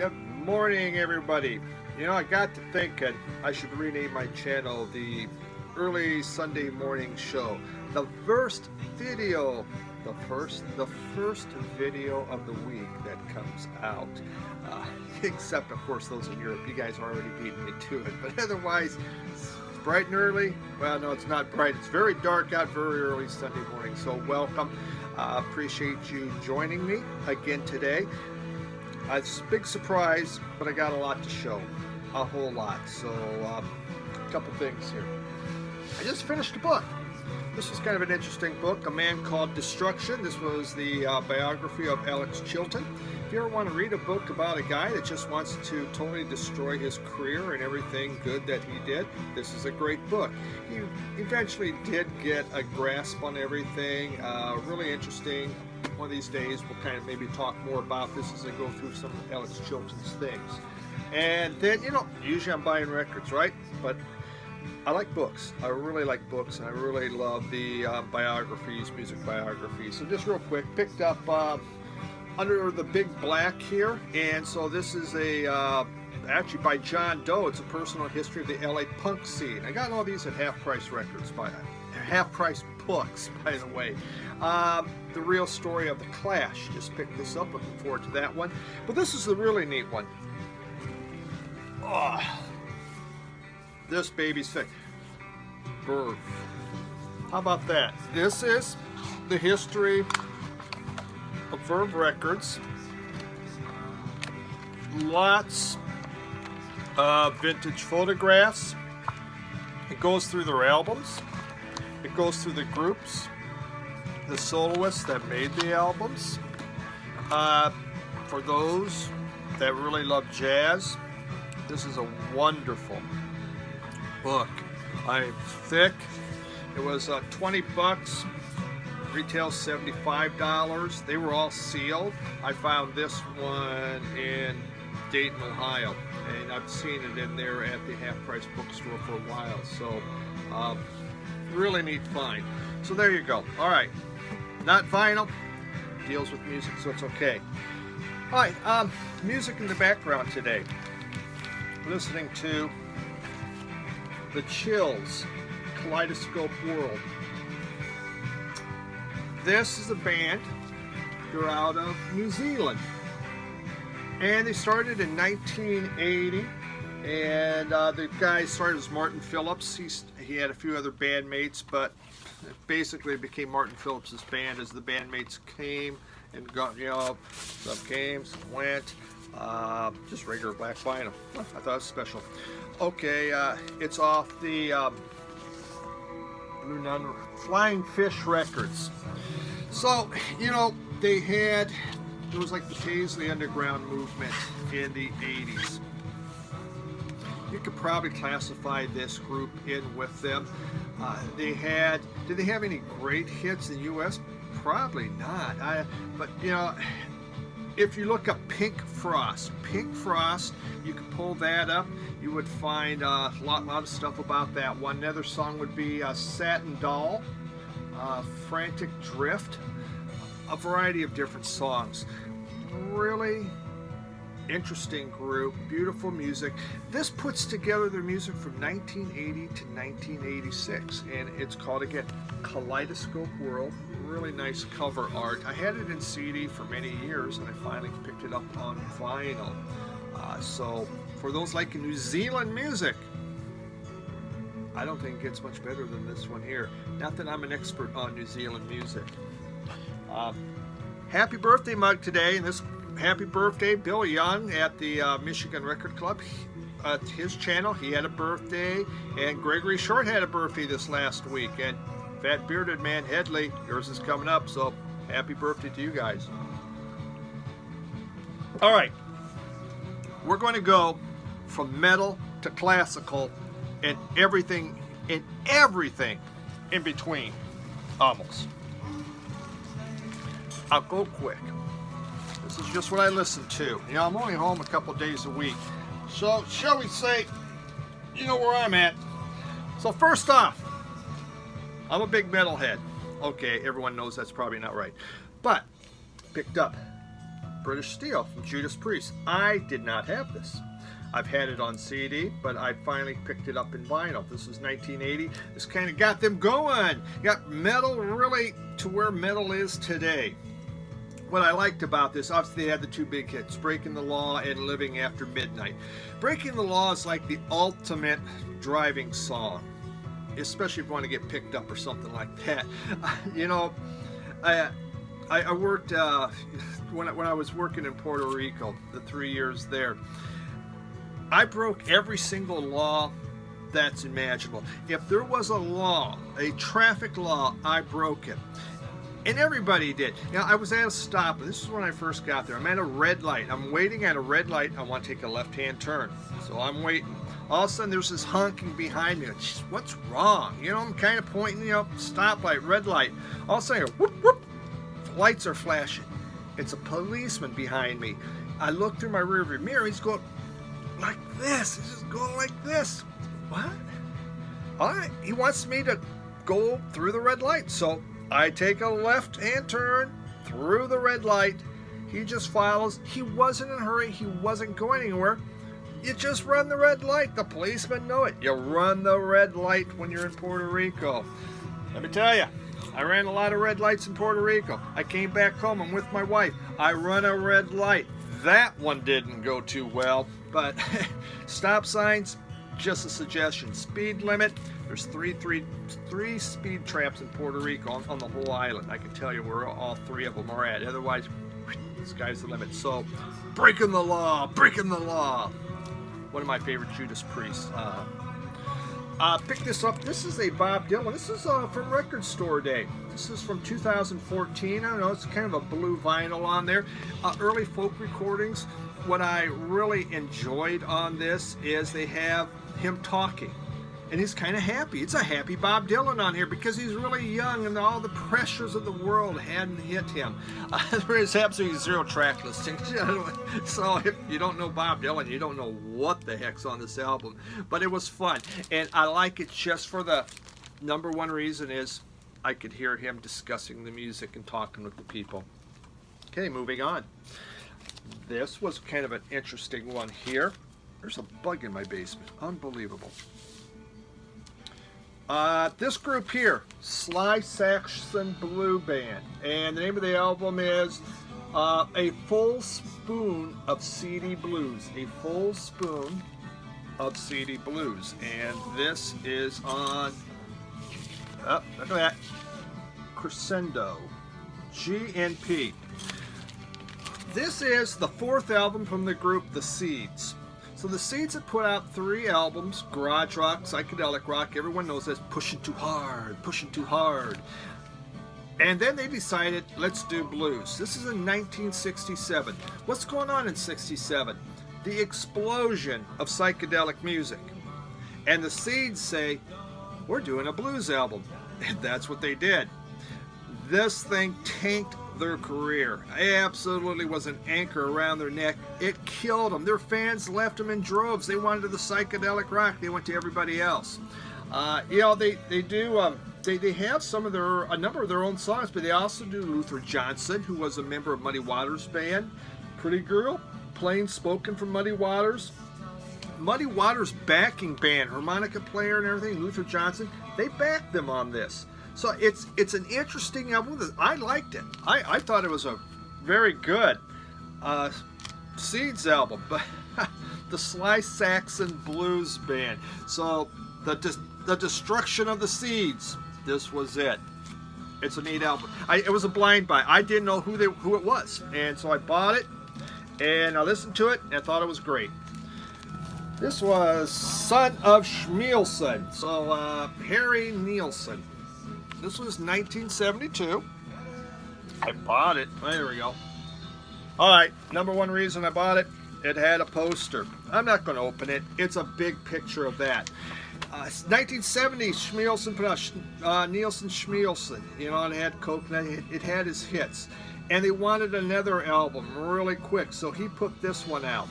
Good morning, everybody. You know, I got to thinking I should rename my channel the Early Sunday Morning Show. The first video, the first video of the week that comes out. Except, of course, those in Europe. You guys are already beating me to it. But otherwise, it's bright and early. Well, no, it's not bright. It's very dark out, very early Sunday morning. So welcome. Appreciate you joining me again today. It's a big surprise, but I got a lot to show, a whole lot. So, a couple things here. I just finished a book. This was kind of an interesting book, A Man Called Destruction. This was the biography of Alex Chilton. If you ever want to read a book about a guy that just wants to totally destroy his career and everything good that he did, this is a great book. He eventually did get a grasp on everything, really interesting. One of these days we'll kind of maybe talk more about this as I go through some of Alex Chilton's things. And then, you know, usually I'm buying records, right? But I like books. I really like books, and I really love the biographies, music biographies. So just real quick, picked up Under the Big Black here, and so this is a actually by John Doe. It's a personal history of the LA punk scene. I got all these at half-price records, half-price books, by the way. The real story of the Clash. Just picked this up. Looking forward to that one. But this is the really neat one. Oh, this baby's thick. Birth. How about that? This is the history of Verve Records. Lots of vintage photographs. It goes through their albums. It goes through the groups, the soloists that made the albums. For those that really love jazz, this is a wonderful book. I'm thick. It was 20 bucks. Retail $75. They were all sealed. I found this one in Dayton, Ohio, and I've seen it in there at the half-price bookstore for a while. So, really neat find. So there you go. All right, not vinyl. Deals with music, so it's okay. All right, music in the background today. Listening to The Chills, Kaleidoscope World. This is a band. They're out of New Zealand, and they started in 1980. And the guy started as Martin Phillips. He had a few other bandmates, but basically it became Martin Phillips' band as the bandmates came and got, you know, some came, some went. Just regular black vinyl. I thought it was special. Okay, it's off the Blue Nun Flying Fish Records. So, you know, there was like the Paisley Underground movement in the 80s. You could probably classify this group in with them. Did they have any great hits in the U.S.? Probably not. But, you know, if you look up Pink Frost, you could pull that up. You would find a lot of stuff about that one. Another song would be Satin Doll, Frantic Drift, a variety of different songs. Really interesting group, beautiful music. This puts together their music from 1980 to 1986, and it's called, again, Kaleidoscope World. Really nice cover art. I had it in CD for many years, and I finally picked it up on vinyl. So for those liking New Zealand music, I don't think it gets much better than this one here. Not that I'm an expert on New Zealand music. Happy birthday mug today, and this happy birthday, Bill Young at the Michigan Record Club. At his channel, he had a birthday, and Gregory Short had a birthday this last week, and Fat Bearded Man Headley, yours is coming up, so happy birthday to you guys. All right, we're going to go from metal to classical and everything in between, almost. I'll go quick. This is just what I listen to. You know, I'm only home a couple days a week. So, shall we say, you know where I'm at. So first off, I'm a big metalhead. Okay, everyone knows that's probably not right. But, picked up British Steel from Judas Priest. I did not have this. I've had it on CD, but I finally picked it up in vinyl. This was 1980. This kind of got them going. Got metal really to where metal is today. What I liked about this, obviously they had the two big hits, Breaking the Law and Living After Midnight. Breaking the Law is like the ultimate driving song, especially if you want to get picked up or something like that. You know, I worked, when I was working in Puerto Rico, the 3 years there, I broke every single law that's imaginable. If there was a law, a traffic law, I broke it. And everybody did. Now, I was at a stop, and this is when I first got there. I'm at a red light. I'm waiting at a red light. I want to take a left-hand turn. So I'm waiting. All of a sudden, there's this honking behind me. What's wrong? You know, I'm kind of pointing, you know, stoplight, red light. All of a sudden, whoop, whoop, lights are flashing. It's a policeman behind me. I look through my rearview mirror. He's going like this. He's just going like this. What? All right. He wants me to go through the red light. So I take a left-hand turn through the red light. He just follows. He wasn't in a hurry. He wasn't going anywhere. You just run the red light. The policemen know it. You run the red light when you're in Puerto Rico. Let me tell you, I ran a lot of red lights in Puerto Rico. I came back home. I'm with my wife. I run a red light. That one didn't go too well, but stop signs, just a suggestion. Speed limit, there's three speed traps in Puerto Rico on the whole island. I can tell you where all three of them are at. Otherwise, the sky's the limit. So, breaking the law, breaking the law. One of my favorite Judas Priests. Pick this up. This is a Bob Dylan. This is from Record Store Day. This is from 2014. I don't know, it's kind of a blue vinyl on there. Early folk recordings. What I really enjoyed on this is they have him talking. And he's kind of happy. It's a happy Bob Dylan on here because he's really young and all the pressures of the world hadn't hit him. There is absolutely zero track listing. So if you don't know Bob Dylan, you don't know what the heck's on this album. But it was fun. And I like it just for the number one reason is I could hear him discussing the music and talking with the people. Okay, moving on. This was kind of an interesting one here. There's a bug in my basement. Unbelievable. This group here, Sly Saxon Blue Band, and the name of the album is A Full Spoon of CD Blues. A Full Spoon of CD Blues. And this is on, oh, look at that, Crescendo, GNP. This is the fourth album from the group The Seeds. So the Seeds have put out 3 albums, garage rock, psychedelic rock, everyone knows that's pushing too hard, pushing too hard. And then they decided, let's do blues. This is in 1967. What's going on in 67? The explosion of psychedelic music. And the Seeds say, we're doing a blues album. And that's what they did. This thing tanked their career. It absolutely was an anchor around their neck. It killed them. Their fans left them in droves. They wanted the psychedelic rock. They went to everybody else. You know, they have a number of their own songs, but they also do Luther Johnson, who was a member of Muddy Waters band. Pretty Girl, Plain Spoken from Muddy Waters. Muddy Waters backing band, harmonica player and everything, Luther Johnson, they backed them on this. So it's an interesting album. I liked it. I thought it was a very good Seeds album, but the Sly Saxon Blues Band. So the destruction of the Seeds. This was it. It's a neat album. It was a blind buy. I didn't know who it was, and so I bought it and I listened to it and I thought it was great. This was Son of Nielsen. So Harry Nielsen. This was 1972. I bought it. There we go. All right, number one reason I bought it, it had a poster. I'm not going to open it. It's a big picture of that. 1970, Schmielsen put out Nielsen Schmielsen. You know, it had Coconut. It had his hits. And they wanted another album really quick, so he put this one out.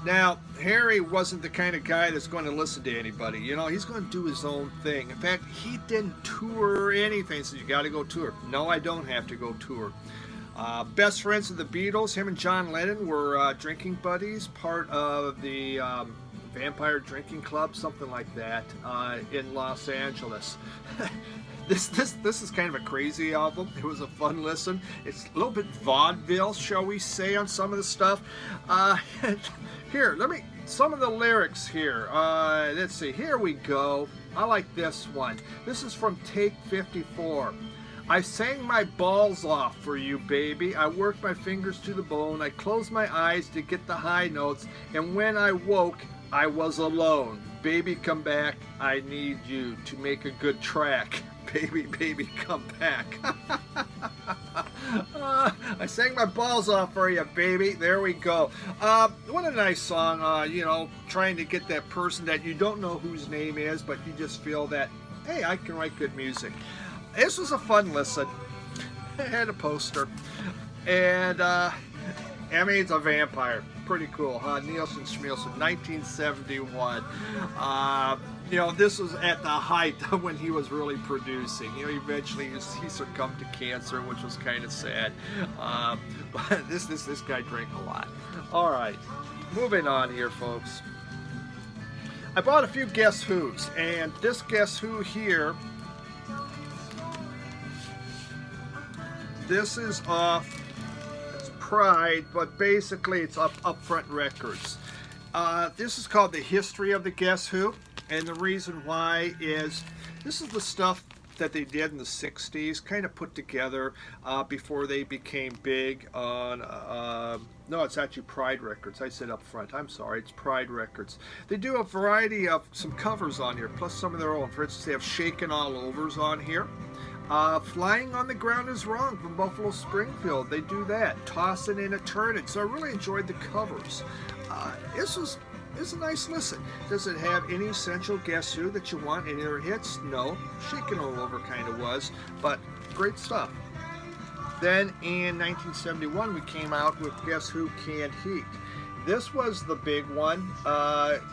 Now, Harry wasn't the kind of guy that's going to listen to anybody. You know, he's going to do his own thing. In fact, he didn't tour anything. So you got to go tour. No, I don't have to go tour. Best friends of the Beatles. Him and John Lennon were drinking buddies, part of the Vampire Drinking Club, something like that, in Los Angeles. This is kind of a crazy album. It was a fun listen. It's a little bit vaudeville, shall we say, on some of the stuff. Here, some of the lyrics here. Let's see. Here we go. I like this one. This is from Take 54. I sang my balls off for you, baby. I worked my fingers to the bone. I closed my eyes to get the high notes. And when I woke, I was alone. Baby, come back. I need you to make a good track. Baby, baby, come back. I sang my balls off for you, baby. There we go. What a nice song. You know, trying to get that person that you don't know whose name is, but you just feel that, hey, I can write good music. This was a fun listen. I had a poster. And, I mean, it's a vampire. Pretty cool, huh? Nielsen, 1971. You know, this was at the height of when he was really producing. You know, eventually he succumbed to cancer, which was kind of sad. But this guy drank a lot. All right, moving on here, folks. I bought a few Guess Who's, and this Guess Who here, this is off Pride, but basically it's Upfront Records. This is called The History of the Guess Who, and the reason why is this is the stuff that they did in the 60s, kind of put together before they became big on, no, it's actually Pride Records. I said Upfront. I'm sorry, it's Pride Records. They do a variety of some covers on here, plus some of their own. For instance, they have Shakin' All Overs on here. Flying on the Ground is Wrong from Buffalo Springfield. They do that. Tossin' and a Turnin'. So I really enjoyed the covers. It's a nice listen. Does it have any essential Guess Who that you want? Any other hits? No. Shakin' All Over kind of was, but great stuff. Then in 1971 we came out with Guess Who Can't Heat. This was the big one,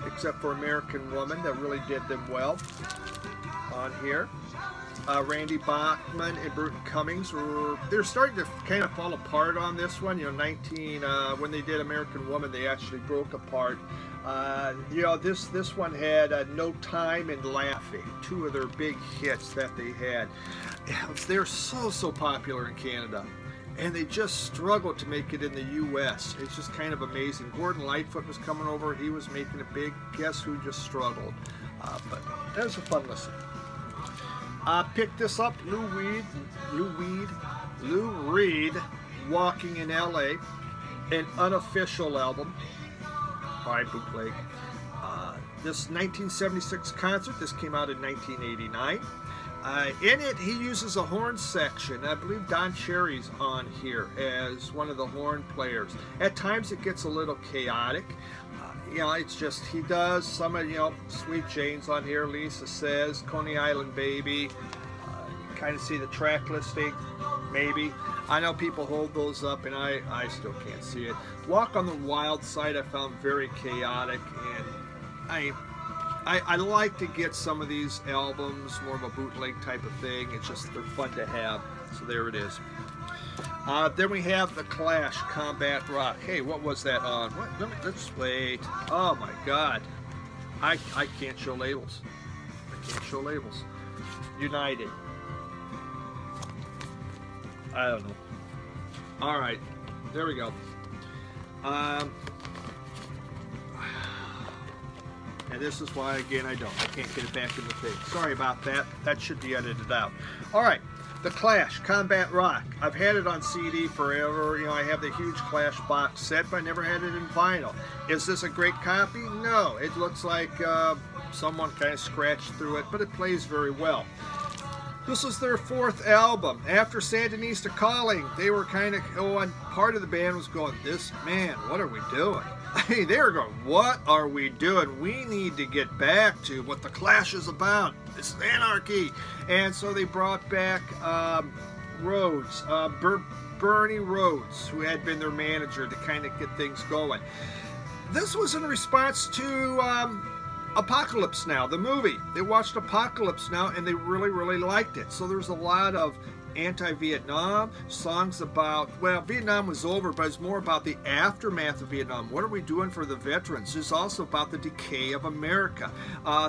except for American Woman, that really did them well on here. Randy Bachman and Burton Cummings they're starting to kind of fall apart on this one. You know, when they did American Woman, they actually broke apart. You know, this one had No Time and Laughing, two of their big hits that they had. They're so popular in Canada, and they just struggled to make it in the U.S. It's just kind of amazing. Gordon Lightfoot was coming over. He was making it big. Guess Who just struggled. But that was a fun listen. Picked this up, Lou Reed, Walking in L.A., an unofficial album by Bootleg. This 1976 concert, this came out in 1989. In it, he uses a horn section. I believe Don Cherry's on here as one of the horn players. At times, it gets a little chaotic. You know, it's just, he does some of, you know, Sweet Jane's on here, Lisa Says, Coney Island Baby. You kind of see the track listing, maybe. I know people hold those up, and I still can't see it. Walk on the Wild Side I found very chaotic, and I like to get some of these albums, more of a bootleg type of thing. It's just, they're fun to have. So there it is. Then we have The Clash, Combat Rock. Hey, what was that on? What? Let's wait. Oh my God. I can't show labels. I can't show labels. United. I don't know. All right. There we go. And this is why, again, I can't get it back in the thing. Sorry about that. That should be edited out. All right. The Clash, Combat Rock. I've had it on CD forever. You know, I have the huge Clash box set, but I never had it in vinyl. Is this a great copy? No. It looks like someone kind of scratched through it, but it plays very well. This was their fourth album. After Sandinista Calling, they were kind of, and part of the band was going, man, what are we doing? I mean, they were going, what are we doing? We need to get back to what the Clash is about. This is anarchy. And so they brought back Rhodes, Bernie Rhodes, who had been their manager, to kind of get things going. This was in response to Apocalypse Now, the movie. They watched Apocalypse Now, and they really liked it. So there's a lot of anti-Vietnam, songs about, well, Vietnam was over, but it's more about the aftermath of Vietnam. What are we doing for the veterans? It's also about the decay of America.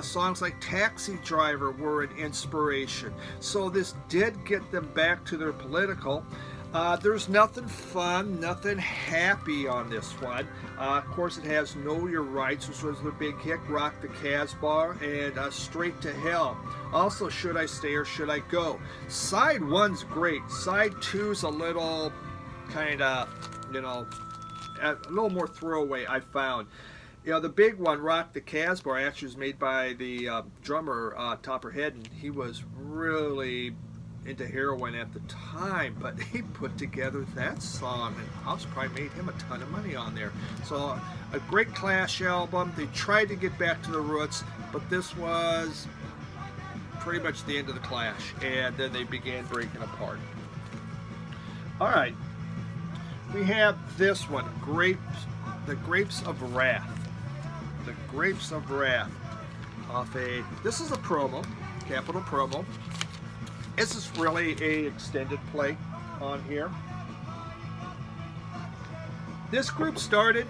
Songs like Taxi Driver were an inspiration. So this did get them back to their political. There's nothing fun, nothing happy on this one. Of course, it has Know Your Rights, which was the big hit, Rock the Casbah, and Straight to Hell. Also, Should I Stay or Should I Go? Side 1's great. Side 2's a little kind of, you know, a little more throwaway, I found. You know, the big one, Rock the Casbah, actually was made by the drummer, Topper Head, and he was really into heroin at the time, but he put together that song, and House probably made him a ton of money on there. So a great Clash album. They tried to get back to the roots, but this was pretty much the end of the Clash, and then they began breaking apart. All right, we have this one, The Grapes of Wrath. The Grapes of Wrath, this is a promo, Capitol promo. This is really a extended play on here. This group started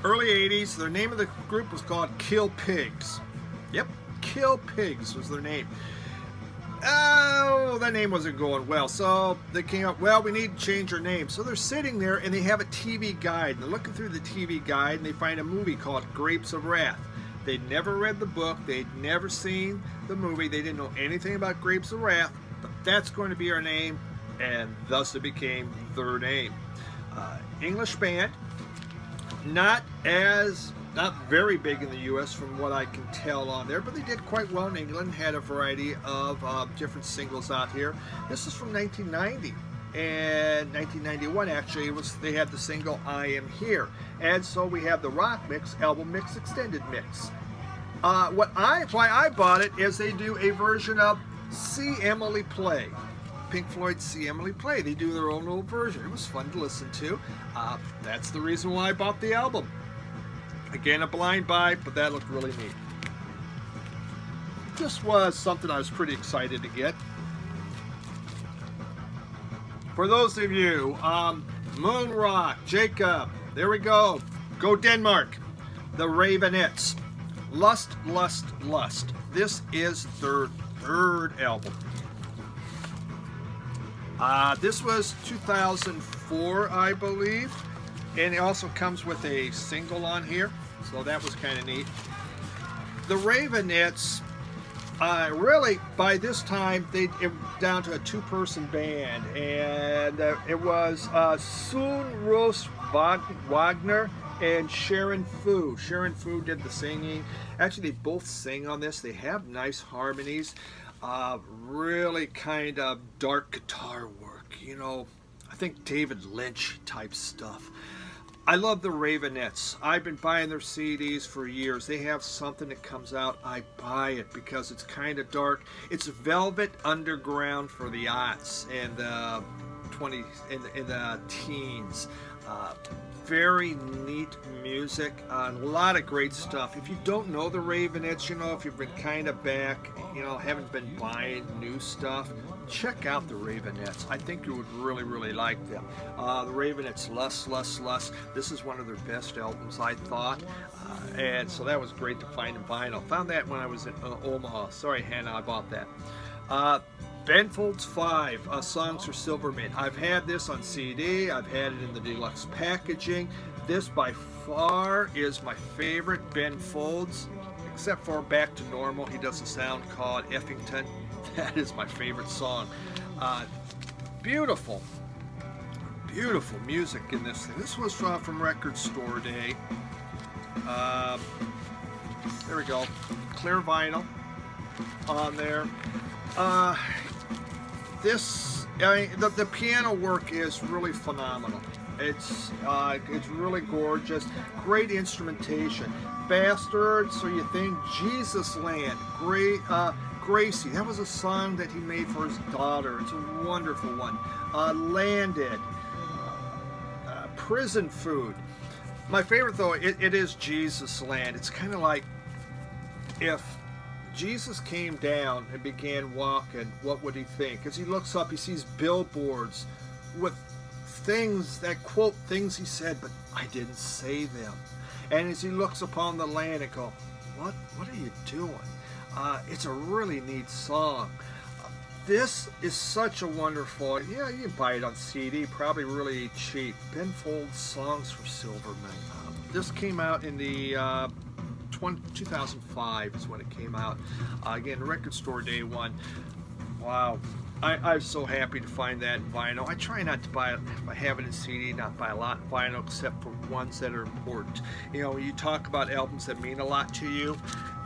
early 80s. Their name of the group was called Kill Pigs. Yep, Kill Pigs was their name. Oh, that name wasn't going well. So they came up, well, we need to change our name. So they're sitting there and they have a TV guide. And they're looking through the TV guide and they find a movie called Grapes of Wrath. They'd never read the book, they'd never seen the movie, they didn't know anything about Grapes of Wrath, but that's going to be our name, and thus it became their name. English band, not very big in the U.S. from what I can tell on there, but they did quite well in England, had a variety of different singles out here. This is from 1990. And 1991 actually they had the single I Am Here, and so we have the rock mix, album mix, extended mix. Why I bought it is they do a version of See Emily Play, Pink Floyd's See Emily Play. They do their own little version. It was fun to listen to. That's the reason why I bought the album. Again, a blind buy, but that looked really neat. This was something I was pretty excited to get. For those of you, Moon Rock, Jacob, there we go. Go Denmark. The Ravenettes. Lust, Lust, Lust. This is their third album. This was 2004, I believe. And it also comes with a single on here. So that was kind of neat. The Ravenettes, really, by this time, it down to a two-person band, and it was Soon Rose Wagner and Sharon Fu. Sharon Fu did the singing. Actually, they both sing on this. They have nice harmonies, really kind of dark guitar work. You know, I think David Lynch type stuff. I love the Ravenettes. I've been buying their CDs for years. They have something that comes out, I buy it because it's kind of dark. It's Velvet Underground for the aughts and the 20s in the teens. Very neat music, a lot of great stuff. If you don't know the Ravenettes, you know, if you've been kind of back, you know, haven't been buying new stuff, check out the Ravenettes. I think you would really, really like them. The Ravenettes, Lust, Lust, Lust. This is one of their best albums, I thought. And so that was great to find in vinyl. Found that when I was in Omaha. Sorry, Hannah, I bought that. Ben Folds 5, Songs for Silverman. I've had this on CD. I've had it in the deluxe packaging. This by far is my favorite Ben Folds, except for Back to Normal. He does a sound called Effington. That is my favorite song. Beautiful, beautiful music in this thing. This was from Record Store Day. There we go. Clear vinyl on there. The piano work is really phenomenal. It's really gorgeous. Great instrumentation. Bastard, So You Think, Jesus Land, great. Gracie, that was a song that he made for his daughter. It's a wonderful one. Landed, Prison Food. My favorite though, it is Jesus Land. It's kind of like if Jesus came down and began walking, what would he think? As he looks up, he sees billboards with things that quote things he said, but I didn't say them. And as he looks upon the land and go, what are you doing? It's a really neat song. This is such a wonderful, yeah, you can buy it on CD, probably really cheap. Ben Folds Songs for Silverman. This came out in the 2005 is when it came out. Again, record store day one. Wow. I'm so happy to find that in vinyl. I try not to buy it, if I have it in CD, not buy a lot in vinyl, except for ones that are important. You know, when you talk about albums that mean a lot to you,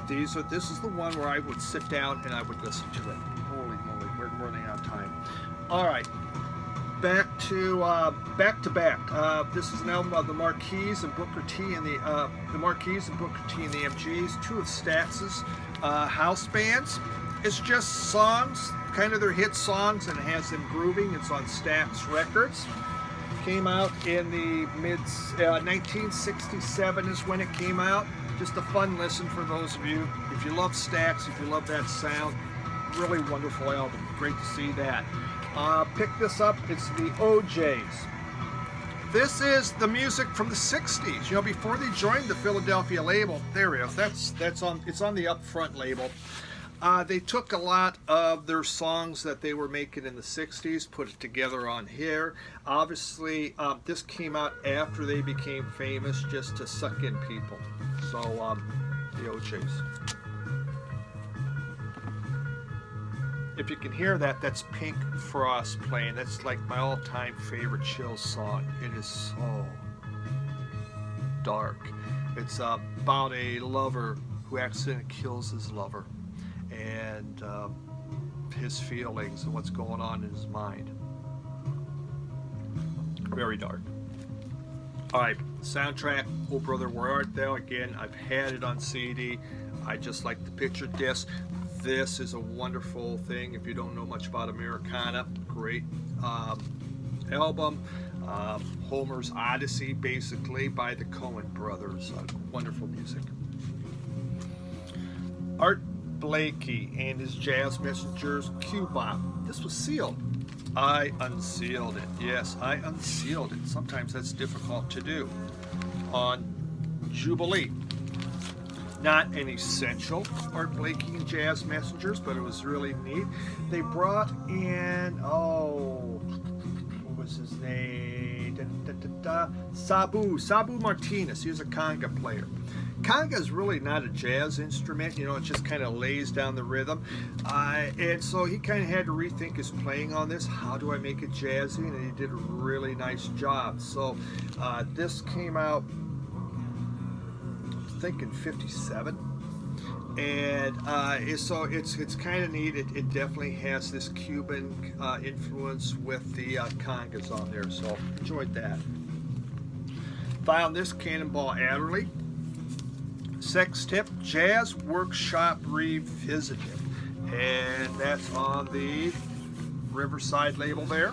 this is the one where I would sit down and I would listen to it. Holy moly, we're running out of time. All right, back to back. This is an album of the Marquis and Booker T and the Marquis and Booker T and the MGs, two of Stax's house bands. It's just songs, kind of their hit songs, and it has them grooving. It's on Stax Records. Came out in the mid 1967 is when it came out. Just a fun listen for those of you. If you love Stax, if you love that sound, really wonderful album. Great to see that. Pick this up. It's the OJays. This is the music from the 60s. You know, before they joined the Philadelphia label. There it is. It's on the upfront label. They took a lot of their songs that they were making in the 60s, put it together on here. Obviously, this came out after they became famous, just to suck in people. So, the OJays. If you can hear that, that's Pink Frost playing. That's like my all-time favorite Chills song. It is so dark. It's about a lover who accidentally kills his lover, and his feelings and what's going on in his mind. Very dark. Alright, soundtrack, Oh Brother Where Art Thou? Again, I've had it on CD. I just like the picture disc. This is a wonderful thing if you don't know much about Americana. Great album. Homer's Odyssey, basically, by the Coen brothers. Wonderful music. Art Blakey and his Jazz Messengers, Cuba. This was sealed. I unsealed it. Yes, I unsealed it. Sometimes that's difficult to do. On Jubilee. Not an essential Art Blakey and Jazz Messengers, but it was really neat. They brought in, what was his name? Sabu Martinez. He was a conga player. Conga is really not a jazz instrument, you know, it just kind of lays down the rhythm. And so he kind of had to rethink his playing on this. How do I make it jazzy? And he did a really nice job. So this came out, I think, in 57. And so it's kind of neat. It definitely has this Cuban influence with the congas on there. So enjoyed that. Found this Cannonball Adderley. Sextet Jazz Workshop Revisited, and that's on the Riverside label there.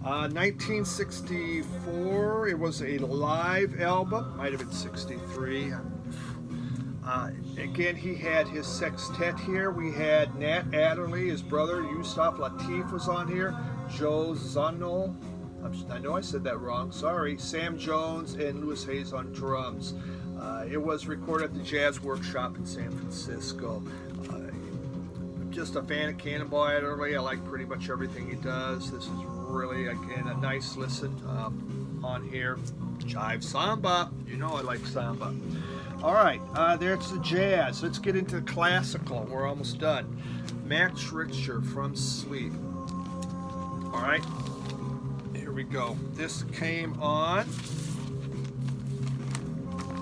1964, it was a live album, might have been 63. Again, he had his sextet here. We had Nat Adderley, his brother Yusuf Lateef was on here, Joe Zonno, I know I said that wrong, sorry, Sam Jones, and Louis Hayes on drums. It was recorded at the Jazz Workshop in San Francisco. I'm just a fan of Cannonball Adderley. I like pretty much everything he does. This is really, again, a nice listen on here. Jive Samba, you know I like Samba. All right, there's the jazz. Let's get into the classical. We're almost done. Max Richter from Sleep. All right. Here we go. This came on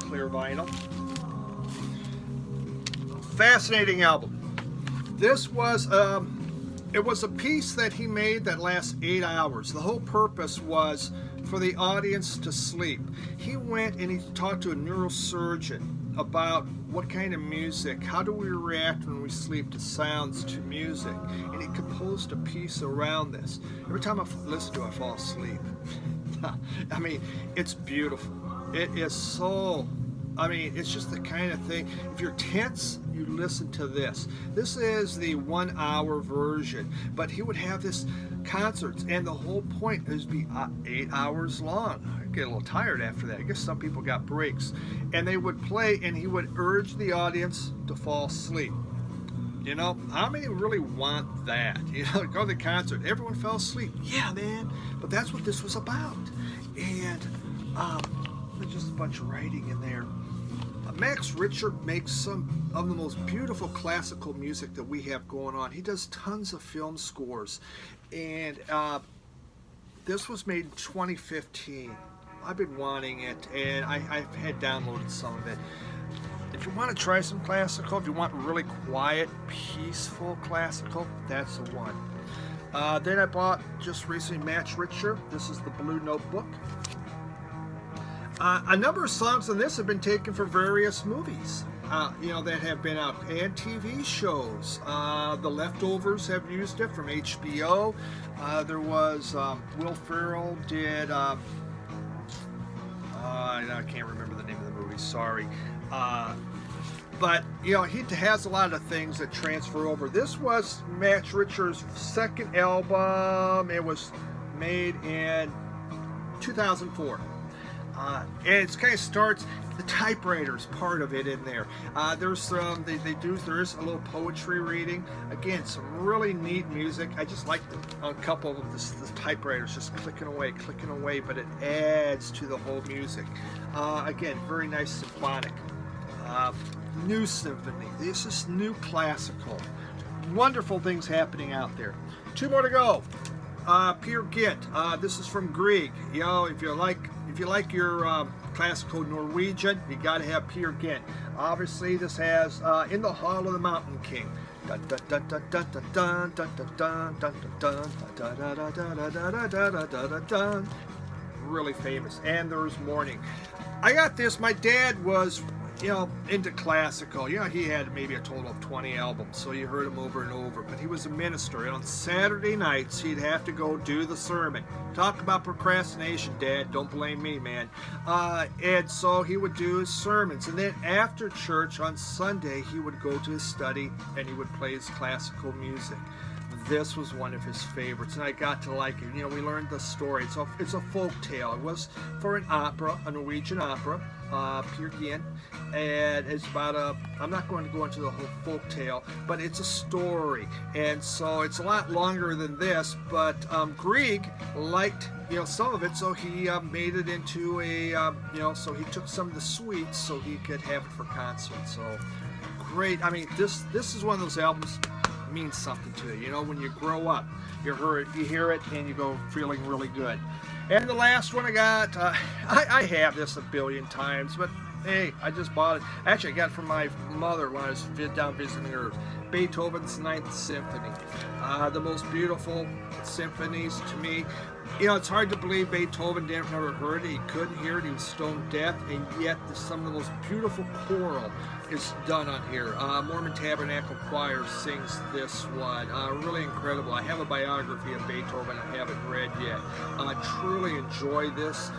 clear vinyl. Fascinating album. This was it was a piece that he made that lasts 8 hours. The whole purpose was for the audience to sleep. He went and he talked to a neurosurgeon about what kind of music, how do we react when we sleep to sounds, to music, and he composed a piece around this. Every time I listen to it, I fall asleep. I mean, it's beautiful. It is so I mean, it's just the kind of thing. If you're tense, you listen to this. This is the 1 hour version, but he would have this concerts, and the whole point is be 8 hours long. I get a little tired after that. I guess some people got breaks, and they would play, and he would urge the audience to fall asleep. You know, how many really want that? You know, go to the concert, everyone fell asleep. Yeah, man, but that's what this was about. And there's just a bunch of writing in there. Max Richter makes some of the most beautiful classical music that we have going on. He does tons of film scores, and this was made in 2015. I've been wanting it, and I've had downloaded some of it. If you want to try some classical, if you want really quiet, peaceful classical, that's the one. Then I bought just recently Max Richter. This is the Blue Notebook. A number of songs on this have been taken from various movies, you know, that have been out, and TV shows. The Leftovers have used it from HBO. There was Will Ferrell did. I can't remember the name of the movie. Sorry. But you know, he has a lot of things that transfer over. This was Max Richter's second album. It was made in 2004. And it kind of starts, the typewriters part of it in there. There's some, there is a little poetry reading. Again, some really neat music. I just like a couple of them, the typewriters just clicking away, but it adds to the whole music. Again, very nice symphonic. New symphony. This is new classical. Wonderful things happening out there. 2 more to go. Peer Gynt. This is from Grieg. You know, if you like your classical Norwegian, you got to have Peer Gynt. Obviously, this has In the Hall of the Mountain King. Really famous. And there's Morning. I got this. My dad was, you know, into classical. You know, he had maybe a total of 20 albums, so you heard him over and over. But he was a minister, and on Saturday nights, he'd have to go do the sermon. Talk about procrastination, Dad. Don't blame me, man. And so he would do his sermons. And then after church on Sunday, he would go to his study, and he would play his classical music. This was one of his favorites, and I got to like it. You know, we learned the story. It's a folk tale. It was for an opera, a Norwegian opera, Peer Gynt, and it's about I'm not going to go into the whole folk tale, but it's a story, and so it's a lot longer than this, but Grieg liked, you know, some of it, so he made it into a, you know, so he took some of the suites so he could have it for concert. So great. I mean, this is one of those albums means something to you. You know, when you grow up, you hear it, and you go feeling really good. And the last one I got, I have this a billion times, but hey, I just bought it. Actually, I got it from my mother when I was down visiting her. Beethovens Ninth Symphony. The most beautiful symphonies to me. You know, it's hard to believe Beethoven never heard it. He couldn't hear it. He was stone deaf, and yet some of the most beautiful choral is done on here. Mormon Tabernacle Choir sings this one. Really incredible. I have a biography of Beethoven. I haven't read yet. Truly enjoy this.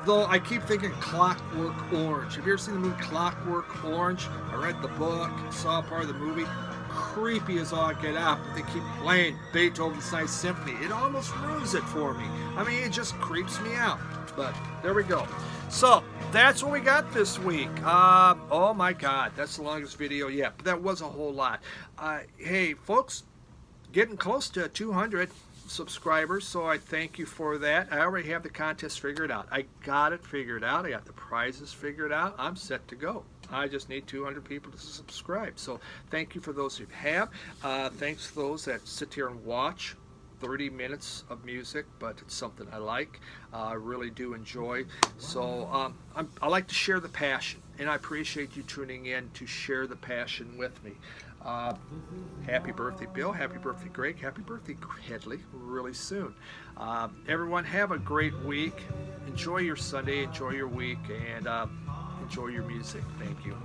Though I keep thinking Clockwork Orange. Have you ever seen the movie Clockwork Orange? I read the book, saw part of the movie. Creepy as all get out, but they keep playing Beethoven's Ninth Symphony. It almost ruins it for me. I mean, it just creeps me out. But there we go. So that's what we got this week. Oh my God, that's the longest video yet. But that was a whole lot. Hey, folks, getting close to 200 subscribers, so I thank you for that. I already have the contest figured out. I got it figured out. I got the prizes figured out. I'm set to go. I just need 200 people to subscribe. So thank you for those who have. Thanks to those that sit here and watch 30 minutes of music, but it's something I like. I really do enjoy. So I like to share the passion, and I appreciate you tuning in to share the passion with me. Happy birthday, Bill. Happy birthday, Greg. Happy birthday, Headley, really soon. Everyone have a great week. Enjoy your Sunday, enjoy your week, and enjoy your music. Thank you.